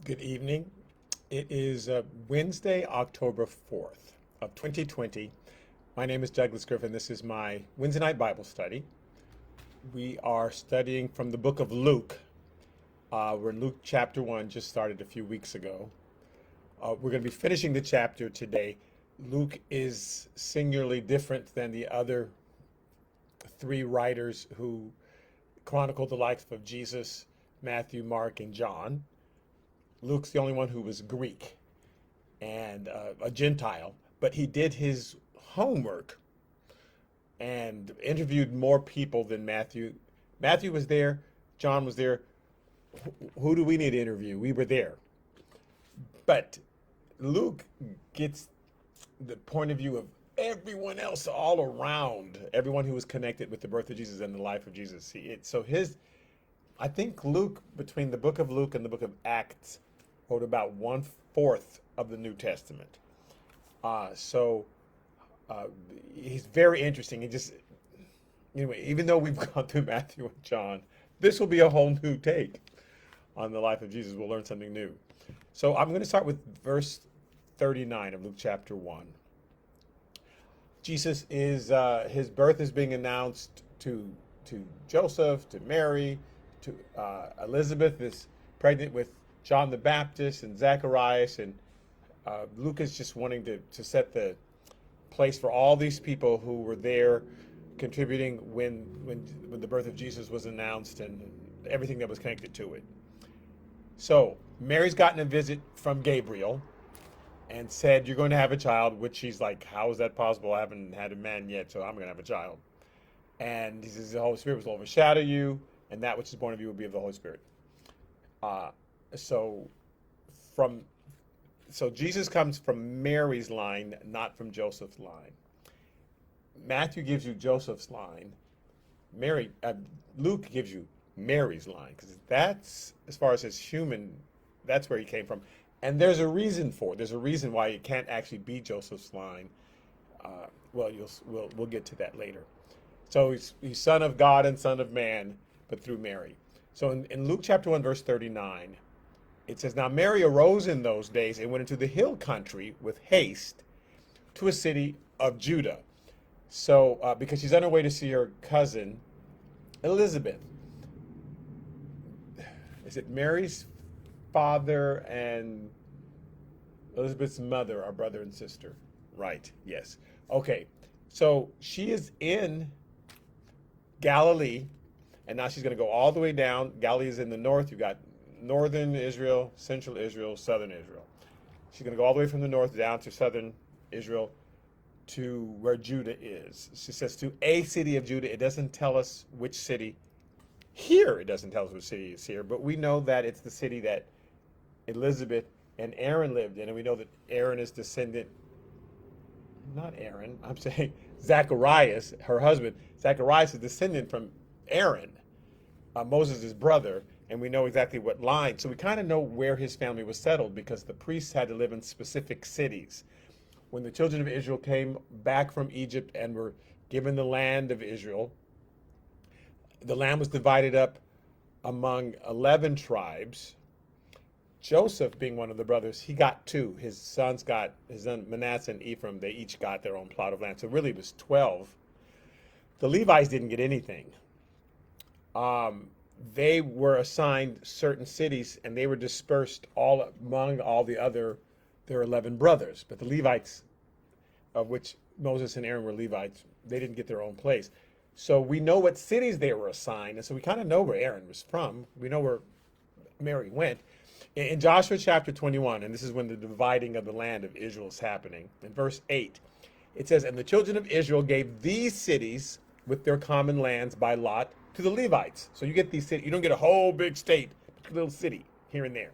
Good evening. It is Wednesday, October 4th of 2020. My name is Douglas Griffin. This is my Wednesday night Bible study. We are studying from the book of Luke. We're in Luke chapter 1, just started a few weeks ago. We're going to be finishing the chapter today. Luke is singularly different than the other three writers who chronicle the life of Jesus: Matthew, Mark, and John. Luke's the only one who was Greek and a Gentile, but he did his homework and interviewed more people than Matthew. Matthew was there, John was there. Who do we need to interview? We were there. But Luke gets the point of view of everyone else all around, everyone who was connected with the birth of Jesus and the life of Jesus. I think Luke, between the book of Luke and the book of Acts, wrote about 1/4 of the New Testament. So he's very interesting. Even though we've gone through Matthew and John, this will be a whole new take on the life of Jesus. We'll learn something new. So I'm going to start with verse 39 of Luke chapter 1. Jesus his birth is being announced to Joseph, to Mary, to Elizabeth is pregnant with John the Baptist and Zacharias, and Luke is just wanting to set the place for all these people who were there contributing when the birth of Jesus was announced and everything that was connected to it. So Mary's gotten a visit from Gabriel and said, "You're going to have a child," which she's like, "How is that possible? I haven't had a man yet, so I'm going to have a child." And he says, "The Holy Spirit will overshadow you, and that which is born of you will be of the Holy Spirit." So Jesus comes from Mary's line, not from Joseph's line. Matthew gives you Joseph's line. Luke gives you Mary's line, because that's, as far as his human, that's where he came from. And there's a reason for it. There's a reason why it can't actually be Joseph's line. We'll get to that later. So he's son of God and son of man, but through Mary. So in Luke chapter 1, verse 39, it says, "Now Mary arose in those days and went into the hill country with haste to a city of Judah." So because she's on her way to see her cousin Elizabeth. Is it Mary's father and Elizabeth's mother are brother and sister? Right, yes. Okay, so she is in Galilee, and now she's going to go all the way down. Galilee is in the north. You've got northern Israel, central Israel, southern Israel. She's going to go all the way from the north down to southern Israel to where Judah is. She says to a city of Judah. It doesn't tell us which city. Here, it doesn't tell us which city is here, but we know that it's the city that Elizabeth and Aaron lived in, and we know that Aaron is descendant, not Aaron, I'm saying Zacharias, her husband. Zacharias is descendant from Aaron, Moses' brother, and we know exactly what line. So we kind of know where his family was settled because the priests had to live in specific cities. When the children of Israel came back from Egypt and were given the land of Israel, the land was divided up among 11 tribes. Joseph, being one of the brothers, he got two. His son Manasseh and Ephraim, they each got their own plot of land. So really it was 12. The Levites didn't get anything. They were assigned certain cities, and they were dispersed all among all their 11 brothers. But the Levites, of which Moses and Aaron were Levites, they didn't get their own place. So we know what cities they were assigned, and so we kind of know where Aaron was from. We know where Mary went. In Joshua chapter 21, and this is when the dividing of the land of Israel is happening, in verse 8, it says, "And the children of Israel gave these cities with their common lands by lot to the Levites." So you get these cities. You don't get a whole big state, but a little city here and there,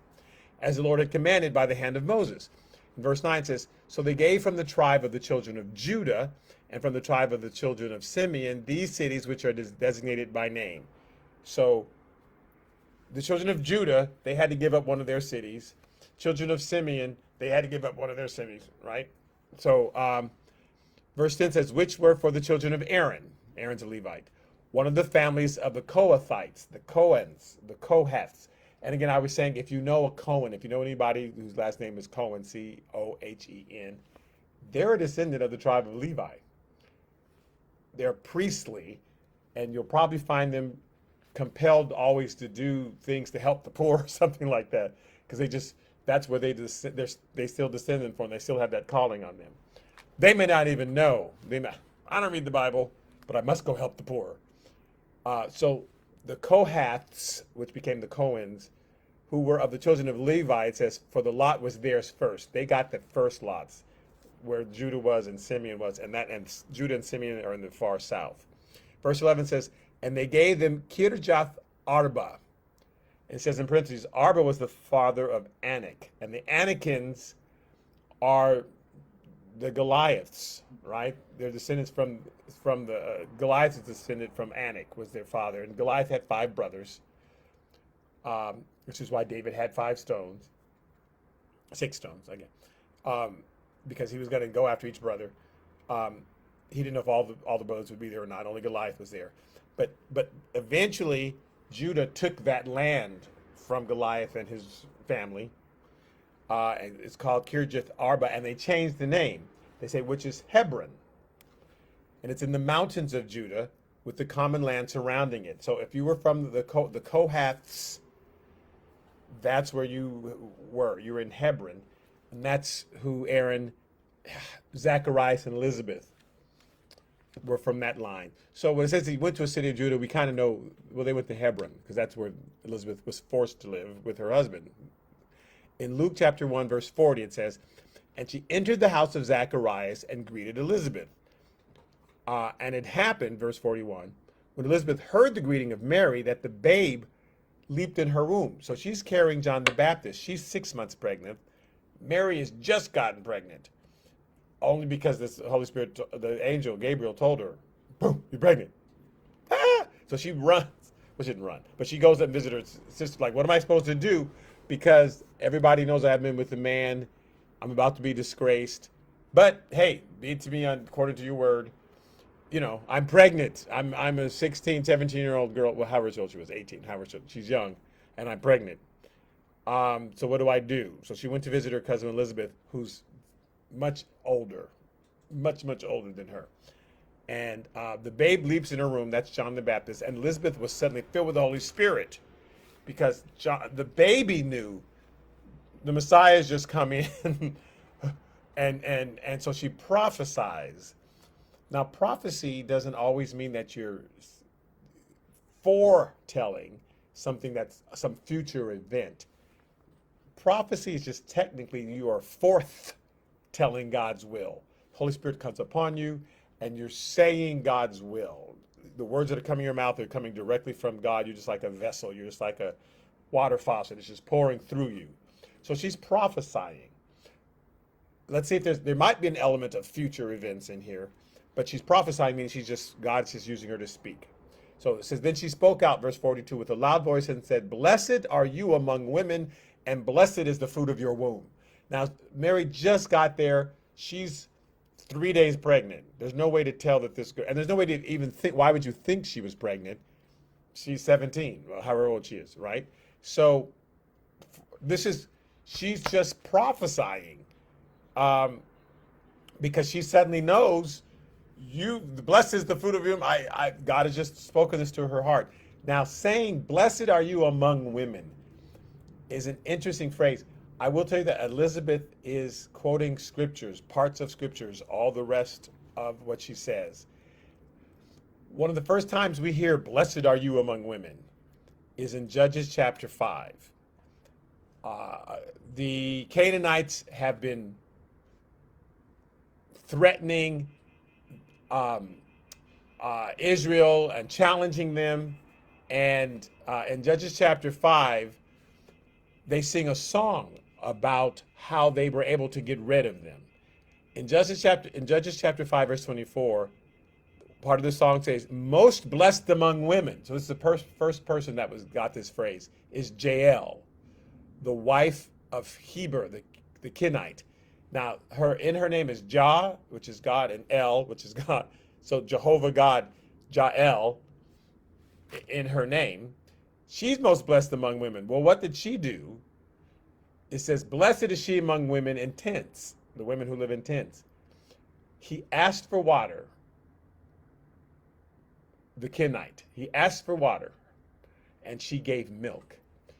as the Lord had commanded by the hand of Moses. In verse 9 says, "So they gave from the tribe of the children of Judah and from the tribe of the children of Simeon these cities which are designated by name." So the children of Judah, they had to give up one of their cities. Children of Simeon, they had to give up one of their cities, right? So verse 10 says, "Which were for the children of Aaron." Aaron's a Levite. "One of the families of the Kohathites," the Kohens, the Kohaths, And again, I was saying, if you know a Cohen, if you know anybody whose last name is Cohen, Cohen, they're a descendant of the tribe of Levi. They're priestly, and you'll probably find them compelled always to do things to help the poor, or something like that, because that's where they still descendant from. They still have that calling on them. They may not even know. I don't read the Bible, but I must go help the poor. So the Kohaths, which became the Cohens, who were of the children of Levi, it says, for the lot was theirs first. They got the first lots, where Judah was and Simeon was, and Judah and Simeon are in the far south. Verse 11 says, and they gave them Kirjath Arba. It says in parentheses, Arba was the father of Anak, and the Anakins are the Goliaths, right? They're descendants from the Goliath is descended from Anak, was their father, and Goliath had 5 brothers, which is why David had 6 stones, again, because he was going to go after each brother. He didn't know if all the brothers would be there or not. Only Goliath was there, but eventually Judah took that land from Goliath and his family. And it's called Kirjath Arba, and they changed the name. They say, which is Hebron. And it's in the mountains of Judah with the common land surrounding it. So if you were from the Kohaths, that's where you were. You were in Hebron. And that's who Aaron, Zacharias, and Elizabeth were from that line. So when it says he went to a city of Judah, we kind of know, well, they went to Hebron, because that's where Elizabeth was forced to live with her husband. In Luke chapter 1, verse 40, it says, and she entered the house of Zacharias and greeted Elizabeth. And it happened, verse 41, when Elizabeth heard the greeting of Mary, that the babe leaped in her womb. So she's carrying John the Baptist. She's 6 months pregnant. Mary has just gotten pregnant, only because the Holy Spirit, the angel Gabriel, told her, boom, you're pregnant. Ah! So she runs. Well, she didn't run, but she goes up and visits her sister, like, what am I supposed to do? Because everybody knows I've been with a man. I'm about to be disgraced. But hey, be it to me according to your word. You know, I'm pregnant. I'm a 16, 17-year-old girl. Well, however old she was, 18. However old, she's young, and I'm pregnant. So what do I do? So she went to visit her cousin Elizabeth, who's much older, much older than her. And the babe leaps in her womb. That's John the Baptist. And Elizabeth was suddenly filled with the Holy Spirit, because the baby knew the Messiah is just coming, and so she prophesies. Now, prophecy doesn't always mean that you're foretelling something that's some future event. Prophecy is just technically you are forth-telling God's will. Holy Spirit comes upon you, and you're saying God's will. The words that are coming in your mouth are coming directly from God. You're just like a vessel. You're just like a water faucet. It's just pouring through you. So she's prophesying. Let's see if there might be an element of future events in here, but she's prophesying means God's just using her to speak. So it says, then she spoke out, verse 42, with a loud voice and said, blessed are you among women, and blessed is the fruit of your womb. Now, Mary just got there. She's 3 days pregnant. There's no way to tell that this girl, and there's no way to even think, why would you think she was pregnant? She's 17, however old she is, right? So she's just prophesying, because she suddenly knows blessed is the fruit of your womb. God has just spoken this to her heart. Now, saying, blessed are you among women is an interesting phrase. I will tell you that Elizabeth is quoting scriptures, parts of scriptures, all the rest of what she says. One of the first times we hear, blessed are you among women, is in Judges chapter 5. The Canaanites have been threatening Israel and challenging them. And in Judges chapter 5, they sing a song about how they were able to get rid of them. In Judges chapter 5, verse 24, part of the song says, most blessed among women. So this is the first person that got this phrase, is Jael, the wife of Heber, the Kenite. Now, in her name is Jah, which is God, and El, which is God. So Jehovah God, Jael, in her name. She's most blessed among women. Well, what did she do? It says, blessed is she among women in tents, the women who live in tents. He asked for water, the Kenite. He asked for water, and she gave milk.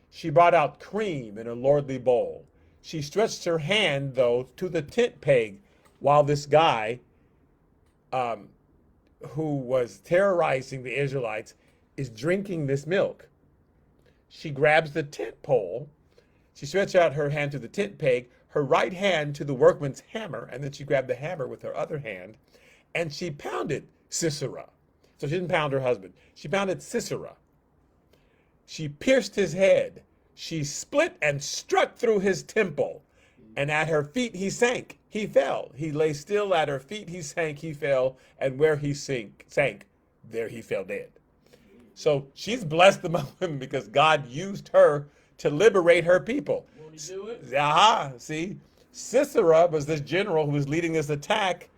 She brought out cream in a lordly bowl. She stretched her hand, though, to the tent peg, while this guy, who was terrorizing the Israelites, is drinking this milk. She grabs the tent pole. She stretched out her hand to the tent peg, her right hand to the workman's hammer, and then she grabbed the hammer with her other hand, and she pounded Sisera. So she didn't pound her husband. She pounded Sisera. She pierced his head. She split and struck through his temple. And at her feet he sank. He fell. He lay still at her feet. He sank. He fell. And where he sank, there he fell dead. So she's blessed among women because God used her to liberate her people. Won't he do it? Aha, see? Sisera was this general who was leading this attack.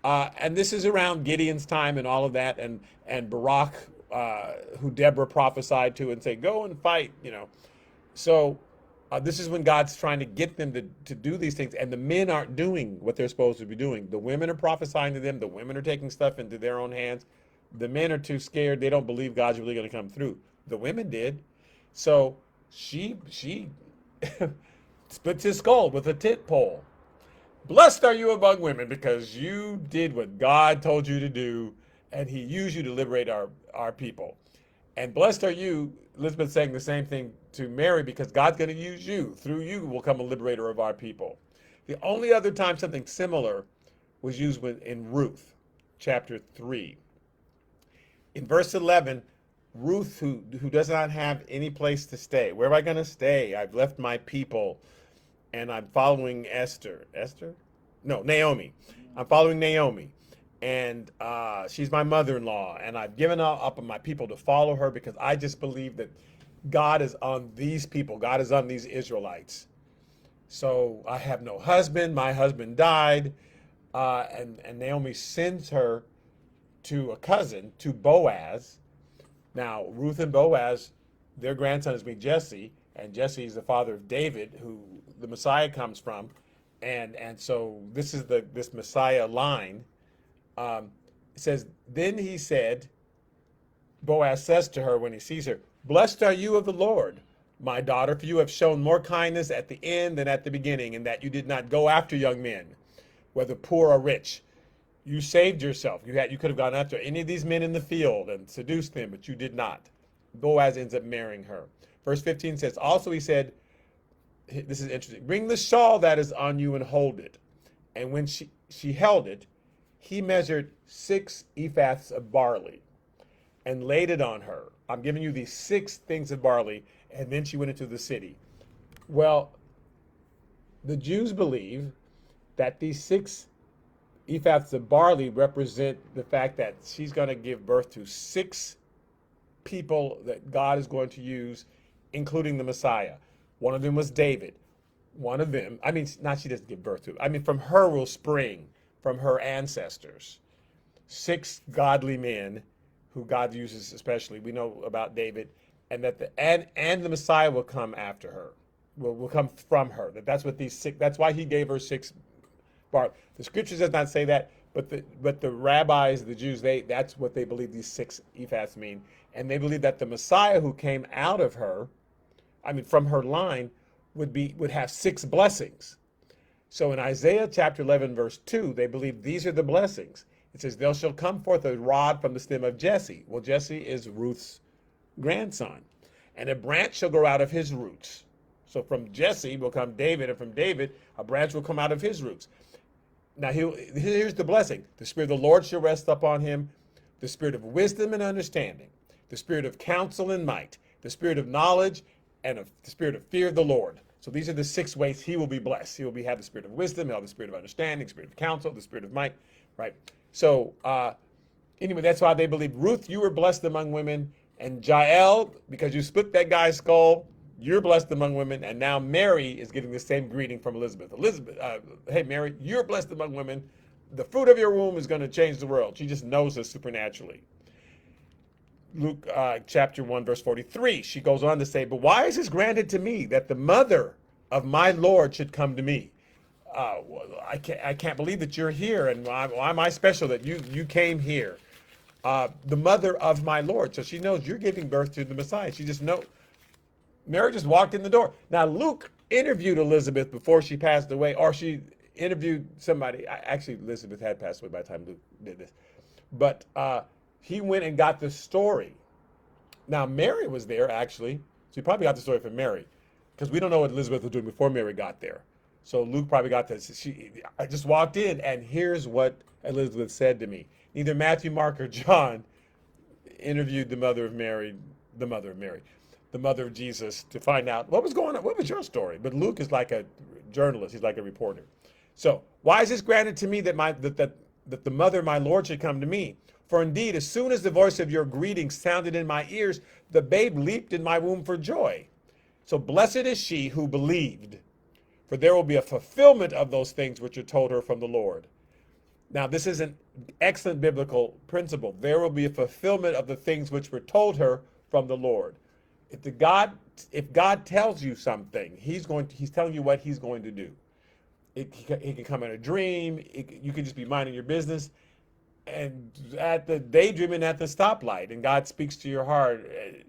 And this is around Gideon's time and all of that. And Barak, who Deborah prophesied to and say, go and fight, you know. So this is when God's trying to get them to do these things. And the men aren't doing what they're supposed to be doing. The women are prophesying to them. The women are taking stuff into their own hands. The men are too scared. They don't believe God's really going to come through. The women did. So she splits his skull with a tent pole. Blessed are you among women because you did what God told you to do, and he used you to liberate our people. And blessed are you, Elizabeth saying the same thing to Mary, because God's going to use you. Through you will come a liberator of our people. The only other time something similar was used in Ruth, chapter 3. In verse 11, Ruth, who does not have any place to stay. Where am I going to stay? I've left my people, and I'm following Naomi. I'm following Naomi. And she's my mother-in-law, and I've given up on my people to follow her because I just believe that God is on these people. God is on these Israelites. So I have no husband. My husband died. And Naomi sends her to a cousin, to Boaz. Now, Ruth and Boaz, their grandson is being Jesse, and Jesse is the father of David, who the Messiah comes from. And so this is this Messiah line. It says, then he said, Boaz says to her when he sees her, blessed are you of the Lord, my daughter, for you have shown more kindness at the end than at the beginning, in that you did not go after young men, whether poor or rich. You saved yourself. You could have gone after any of these men in the field and seduced them, but you did not. Boaz ends up marrying her. Verse 15 says, also he said, this is interesting, bring the shawl that is on you and hold it. And when she held it, he measured 6 ephahs of barley and laid it on her. I'm giving you these 6 things of barley, and then she went into the city. Well, the Jews believe that these 6 ephahs of barley represent the fact that she's going to give birth to 6 people that God is going to use, including the Messiah. One of them was David. One of them, she doesn't give birth to. From her will spring, from her ancestors, 6 godly men who God uses especially. We know about David, and that the Messiah will come after her, will come from her. That's what these 6. That's why he gave her 6 barley. The scriptures does not say that, but the rabbis, the Jews, that's what they believe these 6 ephahs mean, and they believe that the Messiah who came out of her, from her line, would have 6 blessings. So in Isaiah chapter 11, verse 2, they believe these are the blessings. It says, there shall come forth a rod from the stem of Jesse. Well, Jesse is Ruth's grandson. And a branch shall grow out of his roots. So from Jesse will come David, and from David, a branch will come out of his roots. Now, here's the blessing. The Spirit of the Lord shall rest upon him, the Spirit of wisdom and understanding, the Spirit of counsel and might, the Spirit of knowledge, and the Spirit of fear of the Lord. So these are the 6 ways he will be blessed. He will have the Spirit of wisdom, he'll have the Spirit of understanding, the Spirit of counsel, the Spirit of might, right? So anyway, that's why they believe, Ruth, you were blessed among women, and Jael, because you split that guy's skull, you're blessed among women, and now Mary is getting the same greeting from Elizabeth. Hey, Mary, you're blessed among women. The fruit of your womb is going to change the world. She just knows us supernaturally. Luke chapter 1, verse 43, she goes on to say, but why is this granted to me that the mother of my Lord should come to me? Well, I can't believe that you're here, and why am I special that you came here? The mother of my Lord. So she knows you're giving birth to the Messiah. She just knows. Mary just walked in the door. Now, Luke interviewed Elizabeth before she passed away, or she interviewed somebody. Actually, Elizabeth had passed away by the time Luke did this. But he went and got the story. Now, Mary was there, actually. So he probably got the story from Mary, because we don't know what Elizabeth was doing before Mary got there. So Luke probably got this. I just walked in, and here's what Elizabeth said to me. Neither Matthew, Mark, or John interviewed the mother of Mary, the mother of Jesus, to find out what was going on. What was your story? But Luke is like a journalist. He's like a reporter. So why is this granted to me that the mother of my Lord should come to me? For indeed, as soon as the voice of your greeting sounded in my ears, the babe leaped in my womb for joy. So blessed is she who believed, for there will be a fulfillment of those things which are told her from the Lord. Now, this is an excellent biblical principle. There will be a fulfillment of the things which were told her from the Lord. If God tells you something, he's telling you what he's going to do. It can come in a dream. You can just be minding your business, and at the daydreaming at the stoplight, and God speaks to your heart. I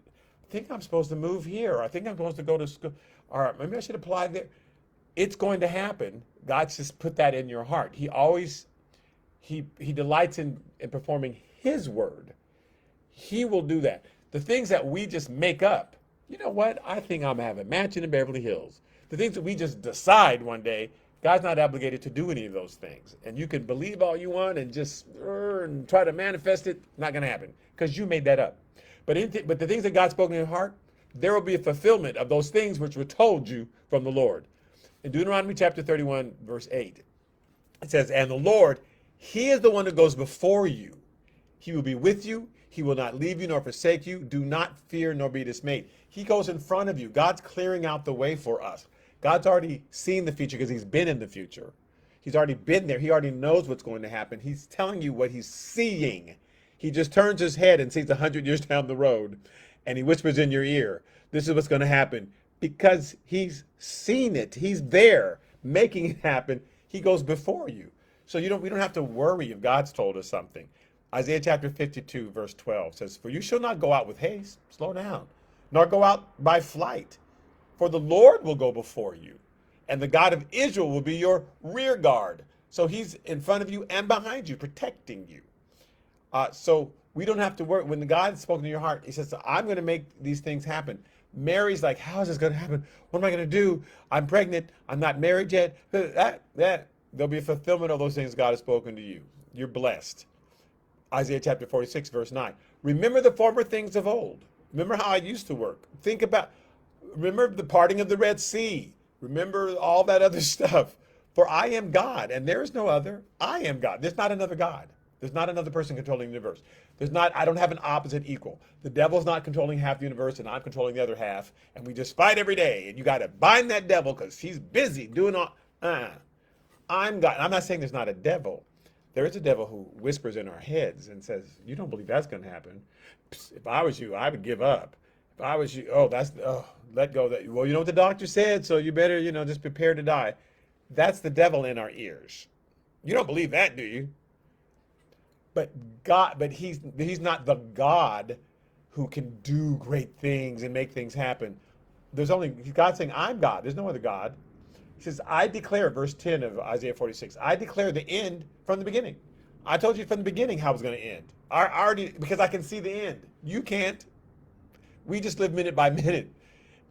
think I'm supposed to move here. I think I'm supposed to go to school. Or maybe I should apply there. It's going to happen. God's just put that in your heart. He delights in performing his word. He will do that. The things that we just make up, you know what? I think I'm going to have a mansion in Beverly Hills. The things that we just decide one day, God's not obligated to do any of those things. And you can believe all you want and just and try to manifest it. Not going to happen because you made that up. But the things that God spoke in your heart, there will be a fulfillment of those things which were told you from the Lord. In Deuteronomy chapter 31, verse 8, it says, and the Lord, he is the one who goes before you. He will be with you. He will not leave you nor forsake you. Do not fear nor be dismayed. He goes in front of you. God's clearing out the way for us. God's already seen the future because he's been in the future. He's already been there. He already knows what's going to happen. He's telling you what he's seeing. He just turns his head and sees 100 years down the road, and he whispers in your ear, this is what's going to happen, because he's seen it. He's there making it happen. He goes before you. So we don't have to worry if God's told us something. Isaiah chapter 52, verse 12 says, for you shall not go out with haste, slow down, nor go out by flight. For the Lord will go before you, and the God of Israel will be your rear guard. So he's in front of you and behind you, protecting you. So we don't have to worry. When the God has spoken to your heart, he says, I'm going to make these things happen. Mary's like, how is this going to happen? What am I going to do? I'm pregnant. I'm not married yet. There'll be a fulfillment of those things God has spoken to you. You're blessed. Isaiah chapter 46, verse 9. Remember the former things of old. Remember how I used to work. Remember the parting of the Red Sea. Remember all that other stuff. For I am God, and there is no other. I am God. There's not another God. There's not another person controlling the universe. I don't have an opposite equal. The devil's not controlling half the universe, and I'm controlling the other half. And we just fight every day. And you got to bind that devil because he's busy doing all. I'm God. I'm not saying there's not a devil. There is a devil who whispers in our heads and says, you don't believe that's going to happen. If I was you, I would give up. If I was you, let go. Well, you know what the doctor said, so you better, just prepare to die. That's the devil in our ears. You don't believe that, do you? But he's not the God who can do great things and make things happen. God's saying, I'm God. There's no other God. He says, I declare, verse 10 of Isaiah 46, I declare the end from the beginning. I told you from the beginning how it's going to end. Because I can see the end. You can't. We just live minute by minute.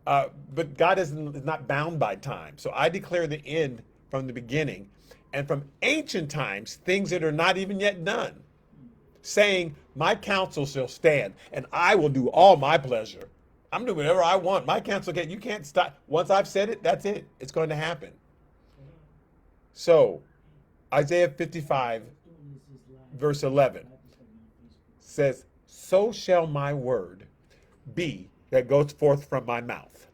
But God is not bound by time. So I declare the end from the beginning. And from ancient times, things that are not even yet done. Saying, my counsel shall stand, and I will do all my pleasure. I'm doing whatever I want. My counsel you can't stop. Once I've said it, that's it. It's going to happen. So, Isaiah 55, verse 11 says, so shall my word be that goes forth from my mouth.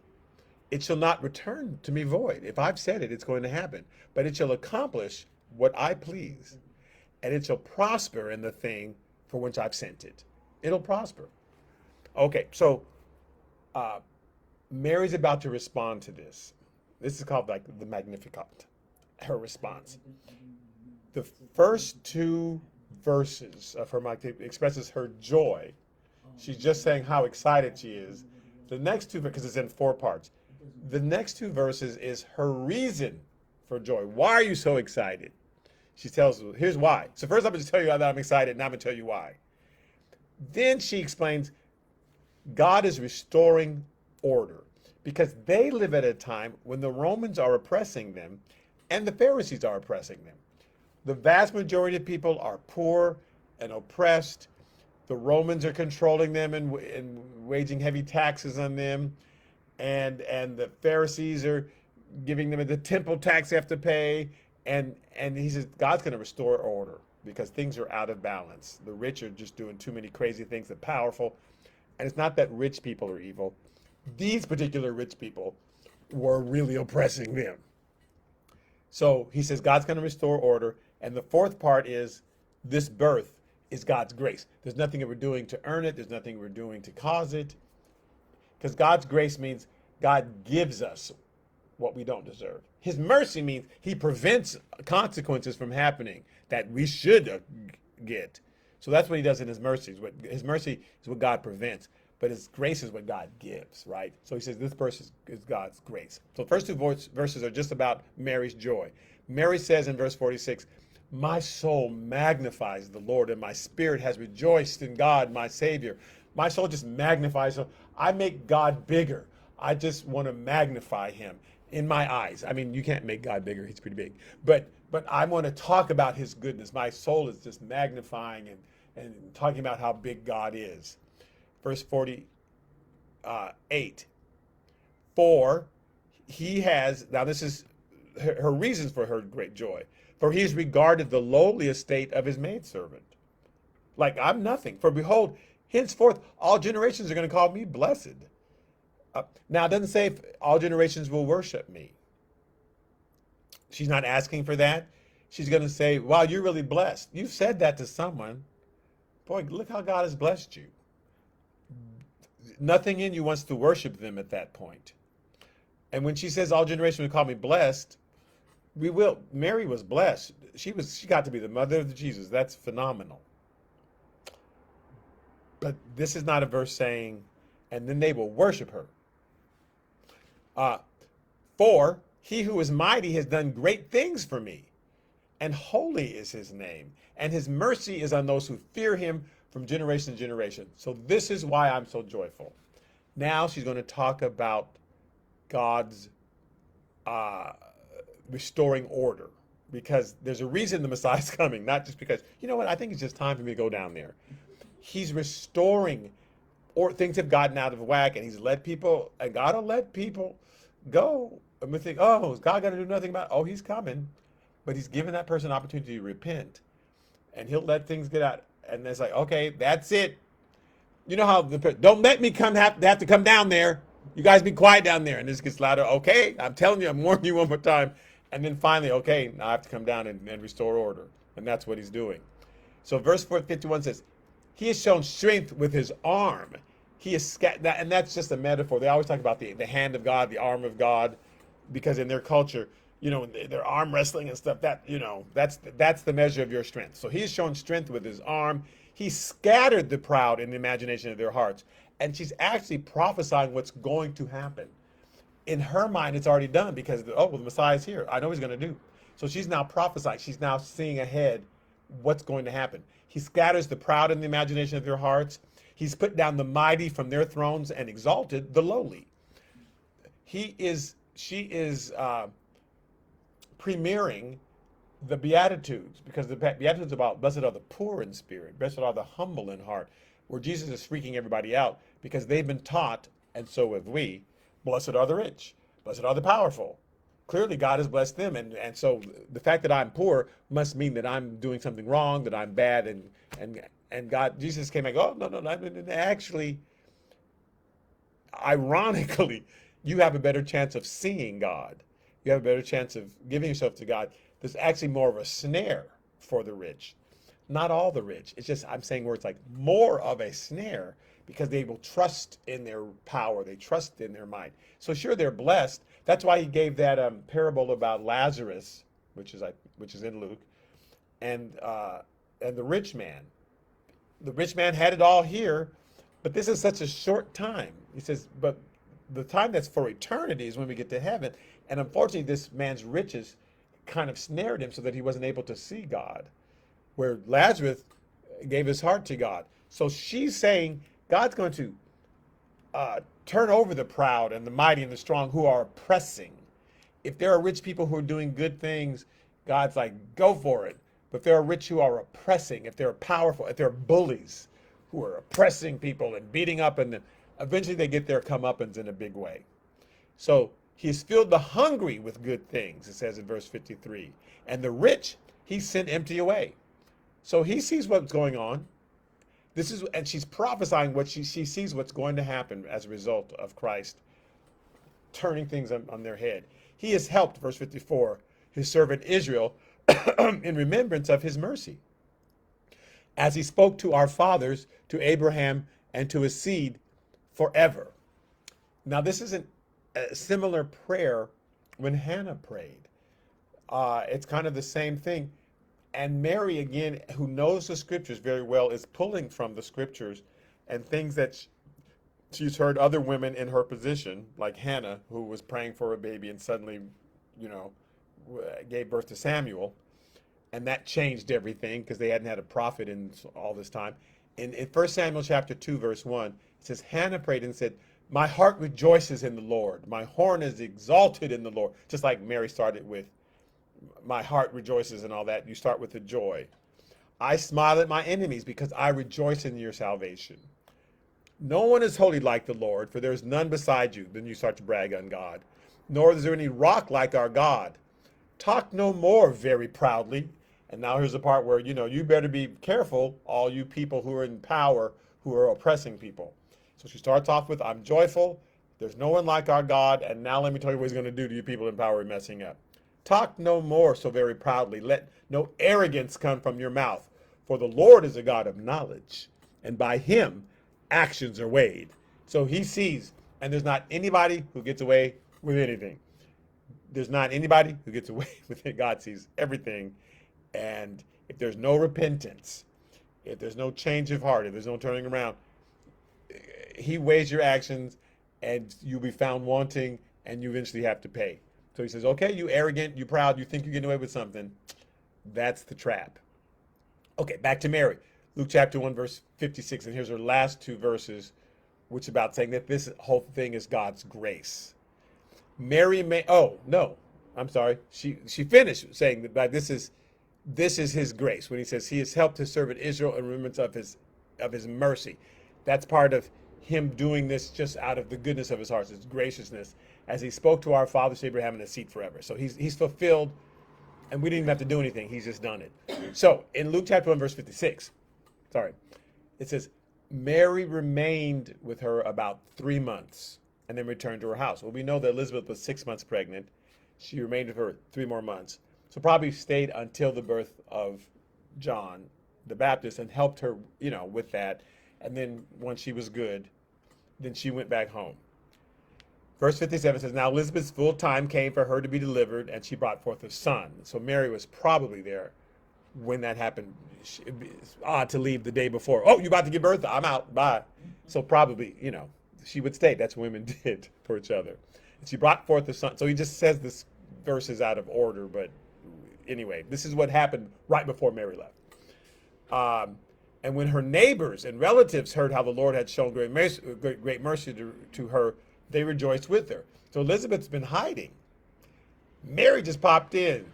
It shall not return to me void. If I've said it, it's going to happen. But it shall accomplish what I please. And it shall prosper in the thing for which I've sent it. It'll prosper. Okay, so uh, Mary's about to respond to this. This is called like the Magnificat, her response. The first two verses of her Magnificat expresses her joy. She's just saying how excited she is. The next two, because it's in four parts, the next two verses is her reason for joy. Why are you so excited? She tells, here's why. So first I'm going to tell you that I'm excited, and I'm going to tell you why. Then she explains God is restoring order because they live at a time when the Romans are oppressing them and the Pharisees are oppressing them. The vast majority of people are poor and oppressed. The Romans are controlling them and waging heavy taxes on them. And the Pharisees are giving them the temple tax they have to pay. And he says God's going to restore order because things are out of balance. The rich are just doing too many crazy things. The powerful. And it's not that rich people are evil. These particular rich people were really oppressing them. So he says God's going to restore order. And the fourth part is this birth is God's grace. There's nothing that we're doing to earn it. There's nothing we're doing to cause it. Because God's grace means God gives us what we don't deserve. His mercy means he prevents consequences from happening that we should get. So that's what he does in his mercy. His mercy is what God prevents, but his grace is what God gives, right? So he says this verse is God's grace. So the first two verses are just about Mary's joy. Mary says in verse 46, my soul magnifies the Lord and my spirit has rejoiced in God, my Savior. My soul just magnifies him. I make God bigger. I just want to magnify him in my eyes. I mean, you can't make God bigger. He's pretty big. But I want to talk about his goodness. My soul is just magnifying and talking about how big God is. Verse 48. For he has, now this is her reasons for her great joy. For he has regarded the lowly estate of his maidservant. Like I'm nothing. For behold, henceforth all generations are going to call me blessed. Now it doesn't say if all generations will worship me. She's not asking for that. She's going to say, wow, you're really blessed. You've said that to someone. Boy, look how God has blessed you. Nothing in you wants to worship them at that point. And when she says all generations will call me blessed, we will. Mary was blessed. She got to be the mother of Jesus. That's phenomenal. But this is not a verse saying, and then they will worship her. For he who is mighty has done great things for me, and holy is his name, and his mercy is on those who fear him from generation to generation. So this is why I'm so joyful. Now she's going to talk about God's restoring order, because there's a reason the Messiah is coming, not just because, you know what, I think it's just time for me to go down there. He's restoring, or things have gotten out of whack, and he's let people, and God will let people go. And we think, oh, is God got to do nothing about it? Oh, he's coming. But he's giving that person an opportunity to repent. And he'll let things get out. And it's like, okay, that's it. You know how, don't let me have to come down there. You guys be quiet down there. And this gets louder. Okay, I'm telling you, I'm warning you one more time. And then finally, okay, now I have to come down and restore order. And that's what he's doing. So verse 51 says, he has shown strength with his arm. He is and that's just a metaphor. They always talk about the hand of God, the arm of God, because in their culture, you know, their arm wrestling and stuff, that, you know, that's the measure of your strength. So he's shown strength with his arm. He scattered the proud in the imagination of their hearts. And she's actually prophesying what's going to happen. In her mind, it's already done because, oh, well, the Messiah's here. I know he's going to do. So she's now prophesying. She's now seeing ahead what's going to happen. He scatters the proud in the imagination of their hearts. He's put down the mighty from their thrones and exalted the lowly. She is premiering the Beatitudes, because the Beatitudes are about blessed are the poor in spirit, blessed are the humble in heart, where Jesus is freaking everybody out because they've been taught, and so have we, blessed are the rich, blessed are the powerful. Clearly God has blessed them, and so the fact that I'm poor must mean that I'm doing something wrong, that I'm bad, and God, Jesus came and go, oh, no, actually, ironically, you have a better chance of seeing God. You have a better chance of giving yourself to God. There's actually more of a snare for the rich. Not all the rich. It's just, I'm saying words like more of a snare, because they will trust in their power. They trust in their might. So sure, they're blessed. That's why he gave that parable about Lazarus, which is in Luke, and the rich man. The rich man had it all here, but this is such a short time. He says, but the time that's for eternity is when we get to heaven. And unfortunately, this man's riches kind of snared him so that he wasn't able to see God, where Lazarus gave his heart to God. So she's saying God's going to turn over the proud and the mighty and the strong who are oppressing. If there are rich people who are doing good things, God's like, go for it. But if there are rich who are oppressing, if they're powerful, if they're bullies who are oppressing people and beating up, and then eventually they get their comeuppance in a big way. So he's filled the hungry with good things, it says in verse 53. And the rich, he sent empty away. So he sees what's going on. And she's prophesying what she sees what's going to happen as a result of Christ turning things on their head. He has helped, verse 54, his servant Israel in remembrance of his mercy, as he spoke to our fathers, to Abraham, and to his seed forever. Now, this isn't a similar prayer when Hannah prayed. It's kind of the same thing. And Mary, again, who knows the scriptures very well, is pulling from the scriptures and things that she's heard other women in her position, like Hannah, who was praying for a baby and suddenly, gave birth to Samuel. And that changed everything because they hadn't had a prophet in all this time. In 1 Samuel chapter 2, verse 1, it says, Hannah prayed and said, my heart rejoices in the Lord. My horn is exalted in the Lord. Just like Mary started with, my heart rejoices and all that. You start with the joy. I smile at my enemies because I rejoice in your salvation. No one is holy like the Lord, for there is none beside you. Then you start to brag on God. Nor is there any rock like our God. Talk no more very proudly. And now here's the part where, you better be careful, all you people who are in power, who are oppressing people. So she starts off with, I'm joyful. There's no one like our God. And now let me tell you what he's going to do to you people in power messing up. Talk no more so very proudly. Let no arrogance come from your mouth. For the Lord is a God of knowledge, and by him actions are weighed. So he sees, and there's not anybody who gets away with anything. There's not anybody who gets away with it. God sees everything. And if there's no repentance, if there's no change of heart, if there's no turning around, he weighs your actions and you'll be found wanting and you eventually have to pay. So he says, okay, you arrogant, you proud, you think you're getting away with something. That's the trap. Okay, back to Mary. Luke chapter 1, verse 56. And here's her last two verses, which is about saying that this whole thing is God's grace. She finished saying that this is his grace. When he says he has helped his servant Israel in remembrance of his mercy. That's part of him doing this just out of the goodness of his heart, his graciousness, as he spoke to our fathers Abraham and his seed forever. So he's fulfilled, and we didn't even have to do anything. He's just done it. So in Luke chapter 1, verse 56, it says, Mary remained with her about 3 months and then returned to her house. Well, we know that Elizabeth was 6 months pregnant. She remained with her 3 more months. So probably stayed until the birth of John the Baptist and helped her, with that. And then once she was good, then she went back home. Verse 57 says, now Elizabeth's full time came for her to be delivered, and she brought forth a son. So Mary was probably there when that happened. It's odd to leave the day before. Oh, you about to give birth? I'm out. Bye. So probably, she would stay. That's what women did for each other. And she brought forth a son. So he just says this verse is out of order, but anyway, this is what happened right before Mary left. And when her neighbors and relatives heard how the Lord had shown great mercy to her, they rejoiced with her. So Elizabeth's been hiding. Mary just popped in.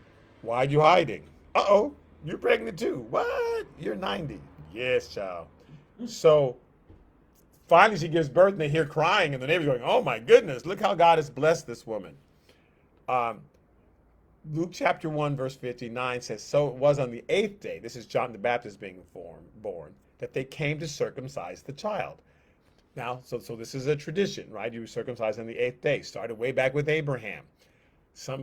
Why are you hiding? Uh-oh, you're pregnant too. What? You're 90. Yes, child. So finally she gives birth and they hear crying and the neighbors going, oh my goodness, look how God has blessed this woman. Luke chapter 1, verse 59 says, so it was on the 8th day, this is John the Baptist being born, that they came to circumcise the child. Now, so this is a tradition, right? You circumcise on the 8th day. Started way back with Abraham.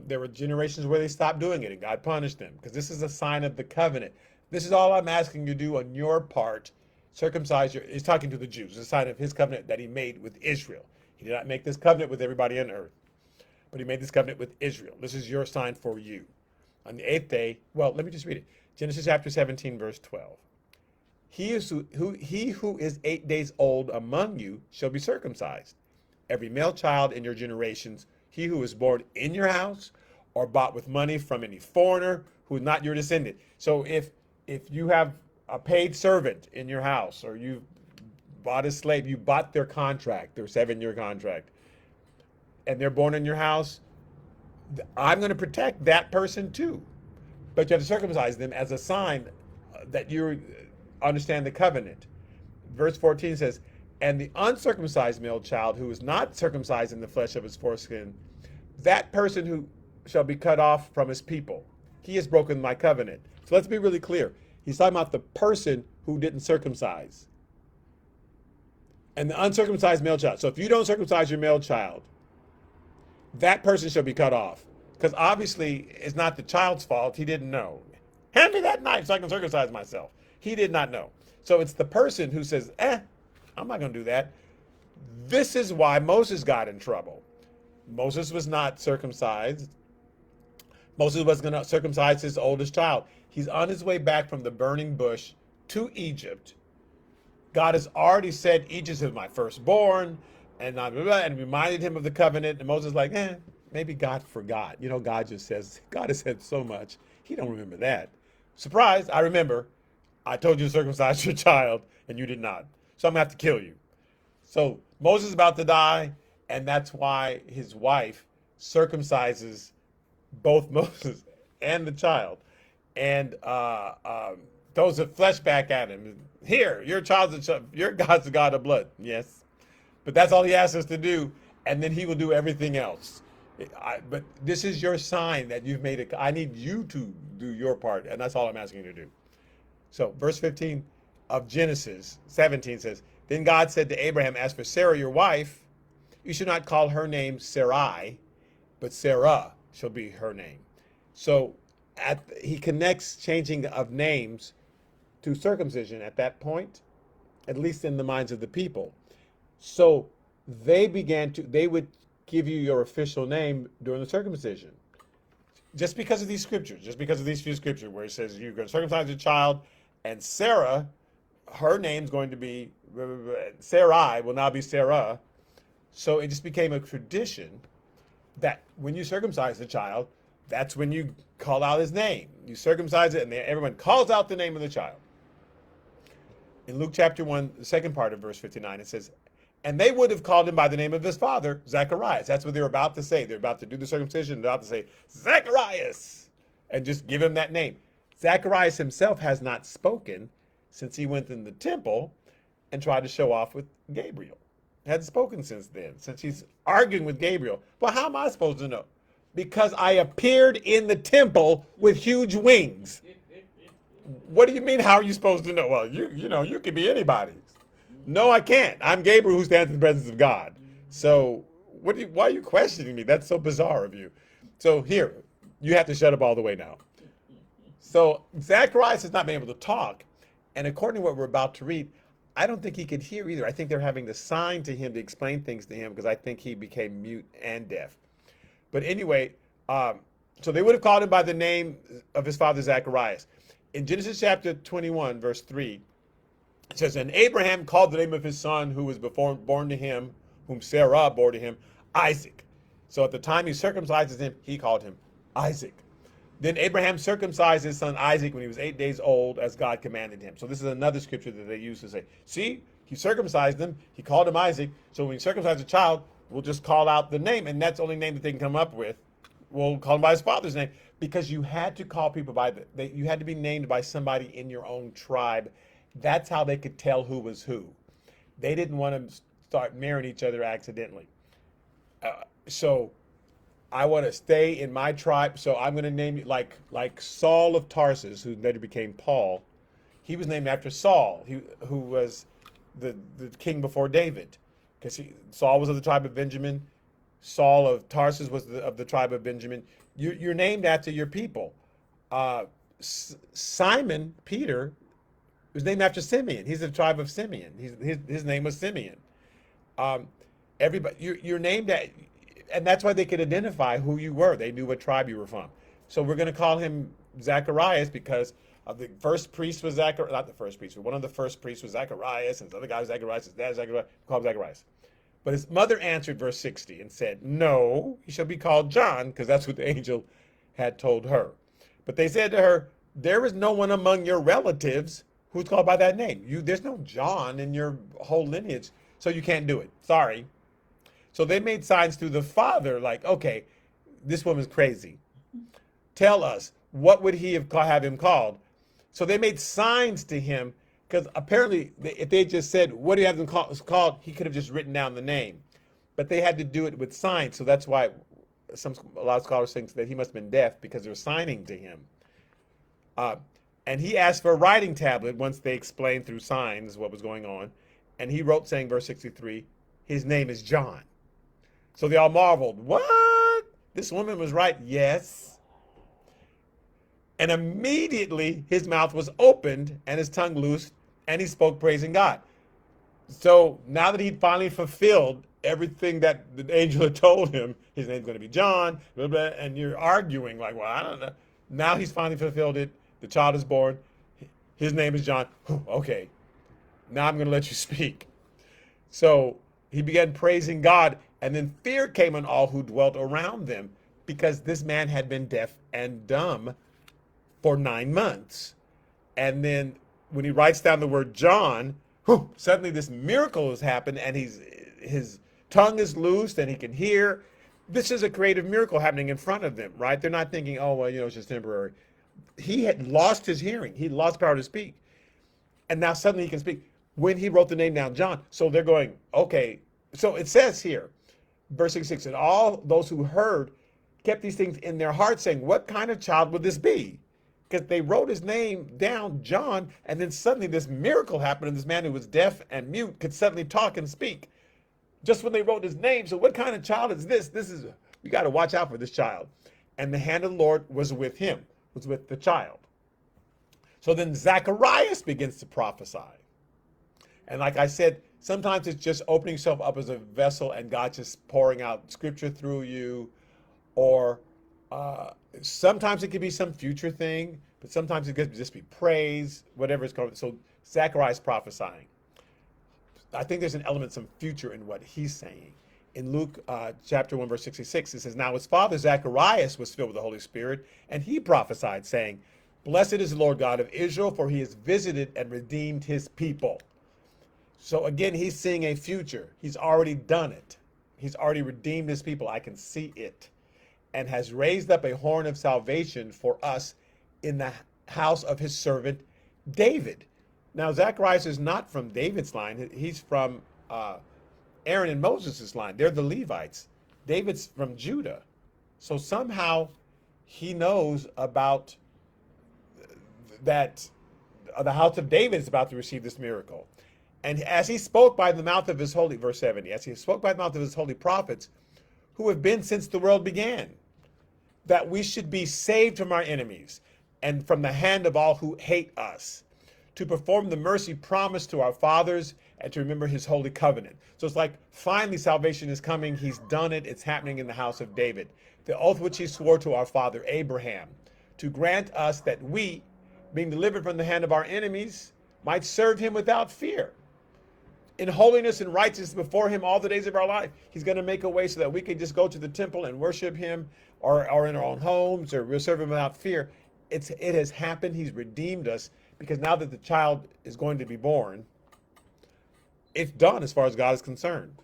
There were generations where they stopped doing it and God punished them because this is a sign of the covenant. This is all I'm asking you to do on your part Circumcise your, he's talking to the Jews, a sign of his covenant that he made with Israel. He did not make this covenant with everybody on earth, but he made this covenant with Israel. This is your sign for you. On the eighth day, well, let me just read it. Genesis chapter 17, verse 12. He who is 8 days old among you shall be circumcised. Every male child in your generations, he who is born in your house or bought with money from any foreigner who is not your descendant. So if you have a paid servant in your house, or you bought a slave, you bought their contract, their 7-year contract, and they're born in your house, I'm going to protect that person too. But you have to circumcise them as a sign that you understand the covenant. Verse 14 says, and the uncircumcised male child who is not circumcised in the flesh of his foreskin, that person who shall be cut off from his people. He has broken my covenant. So let's be really clear. He's talking about the person who didn't circumcise. And the uncircumcised male child. So if you don't circumcise your male child, that person shall be cut off. Because obviously it's not the child's fault. He didn't know. Hand me that knife so I can circumcise myself. He did not know. So it's the person who says, I'm not going to do that. This is why Moses got in trouble. Moses was not circumcised. Moses was going to circumcise his oldest child. He's on his way back from the burning bush to Egypt. God has already said, Egypt is my firstborn, and reminded him of the covenant. And Moses is like, maybe God forgot. You know, God just says, God has said so much. He don't remember that. Surprise, I remember. I told you to circumcise your child, and you did not. So I'm going to have to kill you. So Moses is about to die, and that's why his wife circumcises both Moses and the child, and throws a flesh back at him. Here, your God's the God of blood. Yes, but that's all he asks us to do, and then he will do everything else. But this is your sign that you've made it. I need you to do your part, and that's all I'm asking you to do. So verse 15 of Genesis 17 says, then God said to Abraham, as for Sarah, your wife, you should not call her name Sarai, but Sarah shall be her name. So he connects changing of names to circumcision at that point, at least in the minds of the people. So they would give you your official name during the circumcision. Just because of these scriptures, just because of these few scriptures where it says you're going to circumcise your child, and Sarah, her name's going to be, Sarai will now be Sarah. So it just became a tradition that when you circumcise the child, that's when you call out his name. You circumcise it, and everyone calls out the name of the child. In Luke chapter 1, the second part of verse 59, it says, and they would have called him by the name of his father, Zacharias. That's what they were about to say. They're about to do the circumcision. They're about to say, Zacharias, and just give him that name. Zacharias himself has not spoken since he went in the temple and tried to show off with Gabriel. Hadn't spoken since then, since he's arguing with Gabriel. Well, how am I supposed to know? Because I appeared in the temple with huge wings. What do you mean, how are you supposed to know? Well, you could be anybody. No, I can't. I'm Gabriel who stands in the presence of God. So why are you questioning me? That's so bizarre of you. So here, you have to shut up all the way now. So Zacharias has not been able to talk. And according to what we're about to read, I don't think he could hear either. I think they're having to sign to him to explain things to him because I think he became mute and deaf. But anyway, so they would have called him by the name of his father Zacharias. In Genesis chapter 21, verse 3, it says, and Abraham called the name of his son who was born to him, whom Sarah bore to him, Isaac. So at the time he circumcises him, he called him Isaac. Then Abraham circumcised his son Isaac when he was 8 days old, as God commanded him. So this is another scripture that they use to say, see, he circumcised him, he called him Isaac. So when he circumcised a child, we'll just call out the name, and that's the only name that they can come up with. We'll call him by his father's name, because you had to call people by you had to be named by somebody in your own tribe. That's how they could tell who was who. They didn't want to start marrying each other accidentally. So I want to stay in my tribe. So I'm going to name you like Saul of Tarsus, who later became Paul. He was named after Saul, who was the king before David, because Saul was of the tribe of Benjamin. Saul of Tarsus was of the tribe of Benjamin. You're named after your people. Simon Peter was named after Simeon. He's the tribe of Simeon. His name was Simeon. Um, everybody, you're named at, and that's why they could identify who you were. They knew what tribe you were from. So we're going to call him Zacharias because of the first priest was Zacharias, not the first priest, but one of the first priests was Zacharias, and the other guy was Zacharias, his dad was Zacharias, call him Zacharias. But his mother answered, verse 60, and said, no, he shall be called John, because that's what the angel had told her. But they said to her, there is no one among your relatives who's called by that name. There's no John in your whole lineage, so you can't do it. Sorry. So they made signs to the father, like, okay, this woman's crazy. Tell us, what would he have him called? So they made signs to him, because apparently, if they just said, what do you have him called, he could have just written down the name. But they had to do it with signs, so that's why a lot of scholars think that he must have been deaf, because they were signing to him. And he asked for a writing tablet once they explained through signs what was going on. And he wrote, saying, verse 63, his name is John. So they all marveled. What? This woman was right? Yes. And immediately his mouth was opened and his tongue loosed, and he spoke, praising God. So now that he'd finally fulfilled everything that the angel had told him, his name's going to be John, blah, blah, and you're arguing like, well, I don't know. Now he's finally fulfilled it. The child is born. His name is John. Okay, now I'm going to let you speak. So he began praising God, and then fear came on all who dwelt around them, because this man had been deaf and dumb for 9 months. And then when he writes down the word John, suddenly this miracle has happened, and his tongue is loosed and he can hear. This is a creative miracle happening in front of them, right? They're not thinking, oh, well, it's just temporary. He had lost his hearing. He lost power to speak. And now suddenly he can speak when he wrote the name down, John. So they're going, okay. So it says here, verse 66, and all those who heard kept these things in their hearts, saying, what kind of child would this be? Because they wrote his name down, John, and then suddenly this miracle happened, and this man who was deaf and mute could suddenly talk and speak just when they wrote his name. So what kind of child is this? We got to watch out for this child. And the hand of the Lord was with him, was with the child. So then Zacharias begins to prophesy. And like I said, sometimes it's just opening yourself up as a vessel and God just pouring out scripture through you, or sometimes it could be some future thing, but sometimes it could just be praise, whatever it's called. So Zacharias prophesying. I think there's an element, some future in what he's saying. In Luke chapter 1, verse 66, it says, now his father Zacharias was filled with the Holy Spirit, and he prophesied, saying, blessed is the Lord God of Israel, for he has visited and redeemed his people. So again, he's seeing a future. He's already done it. He's already redeemed his people. I can see it. And has raised up a horn of salvation for us in the house of his servant David. Now, Zacharias is not from David's line. He's from Aaron and Moses' line. They're the Levites. David's from Judah. So somehow he knows about that the house of David is about to receive this miracle. And as he spoke by the mouth of his holy, verse 70, as he spoke by the mouth of his holy prophets, who have been since the world began, that we should be saved from our enemies and from the hand of all who hate us, to perform the mercy promised to our fathers and to remember his holy covenant. So it's like finally salvation is coming. He's done it. It's happening in the house of David. The oath which he swore to our father Abraham, to grant us that we, being delivered from the hand of our enemies, might serve him without fear, in holiness and righteousness before him all the days of our life. He's going to make a way so that we can just go to the temple and worship him, or in our own homes, or we'll serve him without fear. It has happened. He's redeemed us, because now that the child is going to be born, it's done as far as God is concerned.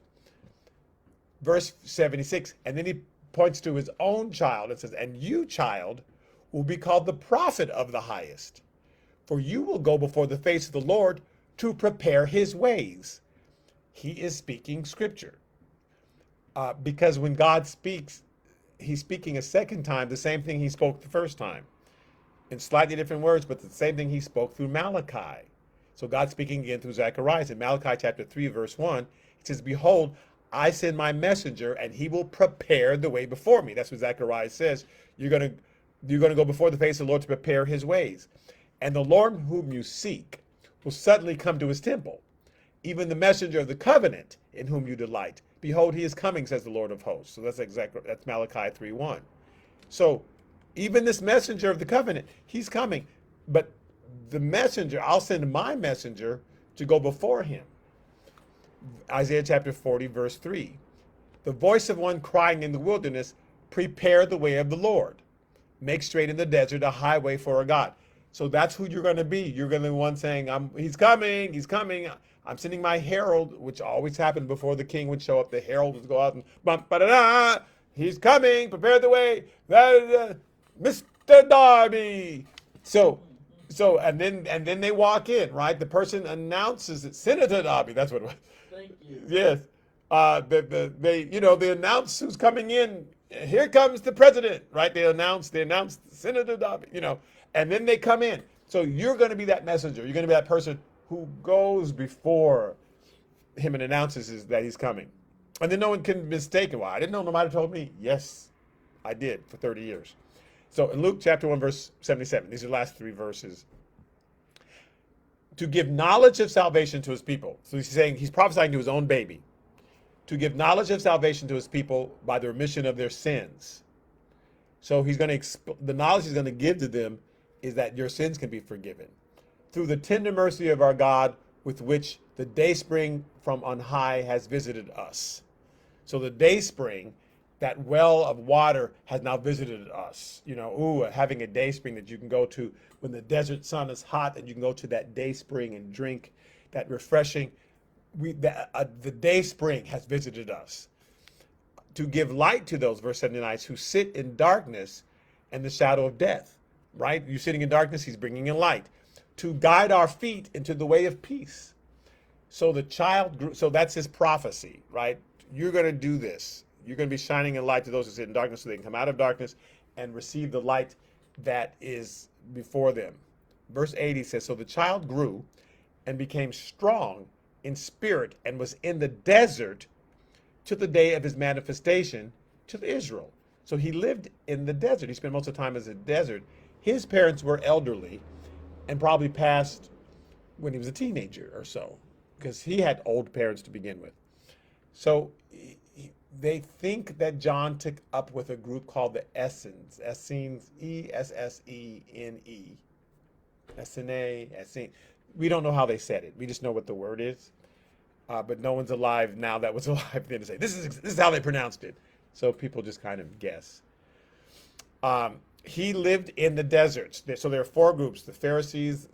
Verse 76, and then he points to his own child and says, and you, child, will be called the prophet of the highest, for you will go before the face of the Lord to prepare his ways. He is speaking scripture. Because when God speaks, he's speaking a second time, the same thing he spoke the first time, in slightly different words, but the same thing he spoke through Malachi. So God's speaking again through Zacharias. In Malachi chapter 3, verse 1, it says, behold, I send my messenger, and he will prepare the way before me. That's what Zacharias says. You're going to go before the face of the Lord to prepare his ways. And the Lord whom you seek will suddenly come to his temple. Even the messenger of the covenant in whom you delight. Behold, he is coming, says the Lord of hosts. So that's Malachi 3:1. So even this messenger of the covenant, he's coming. But the messenger, I'll send my messenger to go before him. Isaiah chapter 40, verse 3. The voice of one crying in the wilderness, prepare the way of the Lord. Make straight in the desert a highway for our God. So that's who you're going to be. You're going to be the one saying, he's coming, he's coming. I'm sending my herald, which always happened before the king would show up. The herald would go out and bum, ba-da-da, he's coming, prepare the way, Mr. Darby. So and then they walk in, right? The person announces it, Senator Darby. That's what it was. Thank you. Yes. They announce who's coming in. Here comes the president, right? They announce Senator Darby, and then they come in. So you're going to be that messenger. You're going to be that person who goes before him and announces that he's coming. And then no one can mistake it. Well, I didn't know, nobody told me. Yes, I did for 30 years. So in Luke chapter 1, verse 77, these are the last three verses. To give knowledge of salvation to his people. So he's prophesying to his own baby. To give knowledge of salvation to his people by the remission of their sins. So the knowledge he's going to give to them is that your sins can be forgiven. Through the tender mercy of our God, with which the dayspring from on high has visited us. So the dayspring, that well of water, has now visited us. Having a dayspring that you can go to when the desert sun is hot, and you can go to that dayspring and drink that refreshing. The dayspring has visited us. To give light to those, verse 79, who sit in darkness and the shadow of death. Right? You're sitting in darkness, he's bringing in light. To guide our feet into the way of peace. So the child grew, so that's his prophecy, right? You're going to do this. You're going to be shining a light to those who sit in darkness so they can come out of darkness and receive the light that is before them. Verse 80 says, so the child grew and became strong in spirit and was in the desert to the day of his manifestation to Israel. So he lived in the desert. He spent most of the time as a desert. His parents were elderly and probably passed when he was a teenager or so, because he had old parents to begin with. So they think that John took up with a group called the Essenes, Essene, Essene. We don't know how they said it. We just know what the word is. But no one's alive now that was alive then to say, this is how they pronounced it. So people just kind of guess. He lived in the deserts. So there are four groups: the Pharisees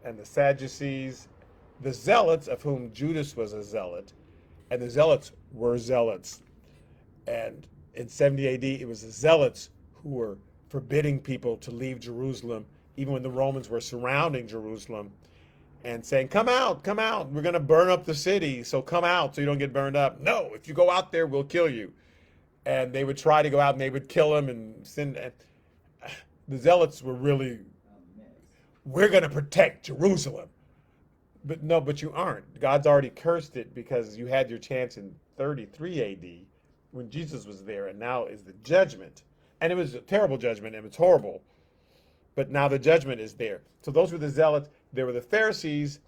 and the Sadducees, the Zealots, of whom Judas was a zealot, and the Zealots were zealots. And in 70 AD, it was the Zealots who were forbidding people to leave Jerusalem, even when the Romans were surrounding Jerusalem and saying, come out, we're going to burn up the city, so come out so you don't get burned up. No, if you go out there, we'll kill you. And they would try to go out and they would kill him and send. The Zealots were really, we're going to protect Jerusalem. But you aren't. God's already cursed it because you had your chance in 33 AD when Jesus was there, and now is the judgment. And it was a terrible judgment, and it's horrible. But now the judgment is there. So those were the Zealots. There were the Pharisees.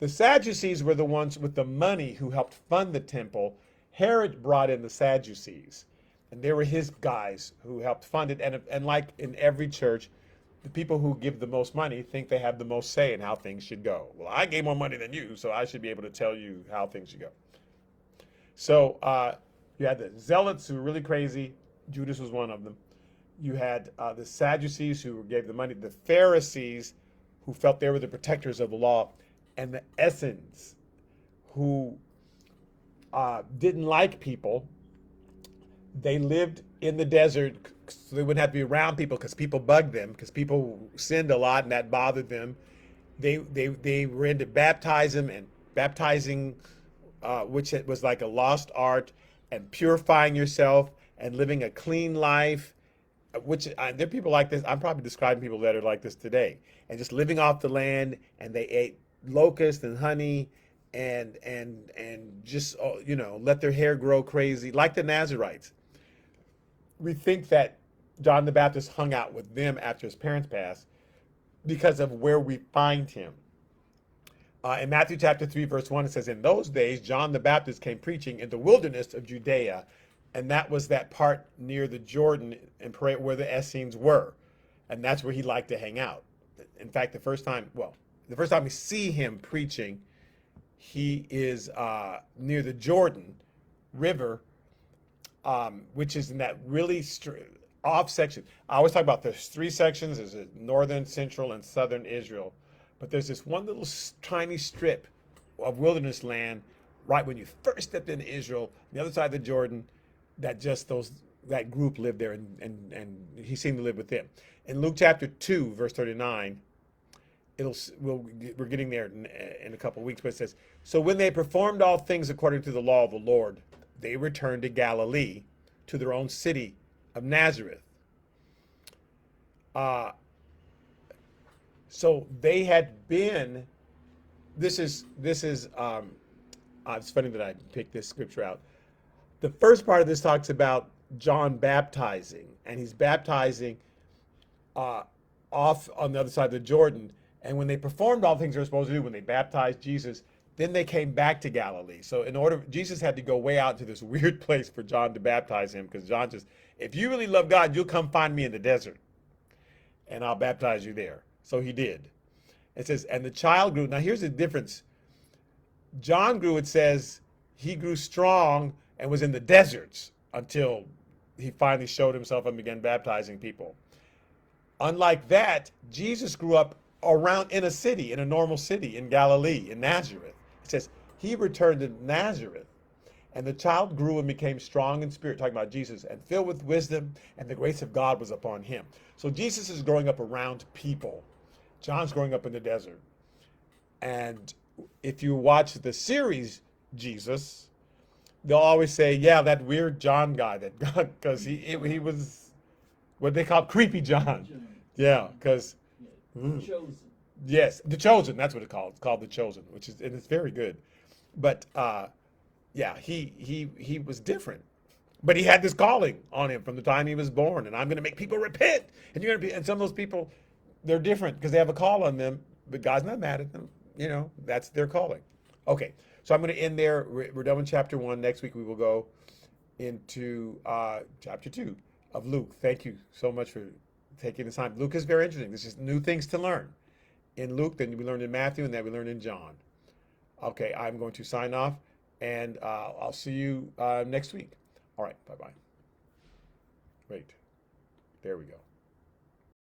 The Sadducees were the ones with the money who helped fund the temple. Herod brought in the Sadducees, and they were his guys who helped fund it. And like in every church, the people who give the most money think they have the most say in how things should go. Well, I gave more money than you, so I should be able to tell you how things should go. So you had the Zealots who were really crazy. Judas was one of them. You had the Sadducees who gave the money, the Pharisees who felt they were the protectors of the law, and the Essenes who didn't like people. They lived in the desert so they wouldn't have to be around people because people bugged them, because people sinned a lot and that bothered them. They were into baptism, which was like a lost art, and purifying yourself and living a clean life. There are people like this. I'm probably describing people that are like this today, and just living off the land, and they ate locusts and honey and just let their hair grow crazy like the Nazarites. We think that John the Baptist hung out with them after his parents passed because of where we find him. In Matthew chapter 3, verse 1, it says, in those days, John the Baptist came preaching in the wilderness of Judea. And that was that part near the Jordan and where the Essenes were. And that's where he liked to hang out. In fact, the first time we see him preaching, he is near the Jordan River, which is in that really off section. I always talk about there's three sections. There's a northern, central, and southern Israel. But there's this one little tiny strip of wilderness land right when you first stepped into Israel, the other side of the Jordan, that group lived there, and he seemed to live with them. In Luke chapter 2, verse 39, we're getting there in a couple of weeks, but it says, so when they performed all things according to the law of the Lord, they returned to Galilee, to their own city of Nazareth. So they had been. It's funny that I picked this scripture out. The first part of this talks about John baptizing, and he's baptizing off on the other side of the Jordan. And when they performed all things they're supposed to do, when they baptized Jesus, then they came back to Galilee. So Jesus had to go way out to this weird place for John to baptize him, because John just, if you really love God, you'll come find me in the desert, and I'll baptize you there. So he did. It says, and the child grew. Now here's the difference. John grew, it says, he grew strong and was in the deserts until he finally showed himself and began baptizing people. Unlike that, Jesus grew up around in a city, in a normal city in Galilee, in Nazareth. It says he returned to Nazareth, and the child grew and became strong in spirit, talking about Jesus, and filled with wisdom, and the grace of God was upon him. So Jesus is growing up around people. John's growing up in the desert. And if you watch the series Jesus, they'll always say, yeah, that weird John guy, that God, because he was what they call creepy John. Yeah, because Chosen. yes, the Chosen. That's what it's called. It's called the Chosen, and it's very good. But yeah, he was different, but he had this calling on him from the time he was born. And I'm going to make people repent, and you're going to be. And some of those people, they're different because they have a call on them, but God's not mad at them. You know, that's their calling. Okay, so I'm going to end there. We're done with chapter 1. Next week we will go into chapter 2 of Luke. Thank you so much for taking the time. Luke is very interesting. There's just new things to learn in Luke than we learned in Matthew and that we learned in John. Okay, I'm going to sign off, and I'll see you next week. All right, bye-bye. Wait, there we go.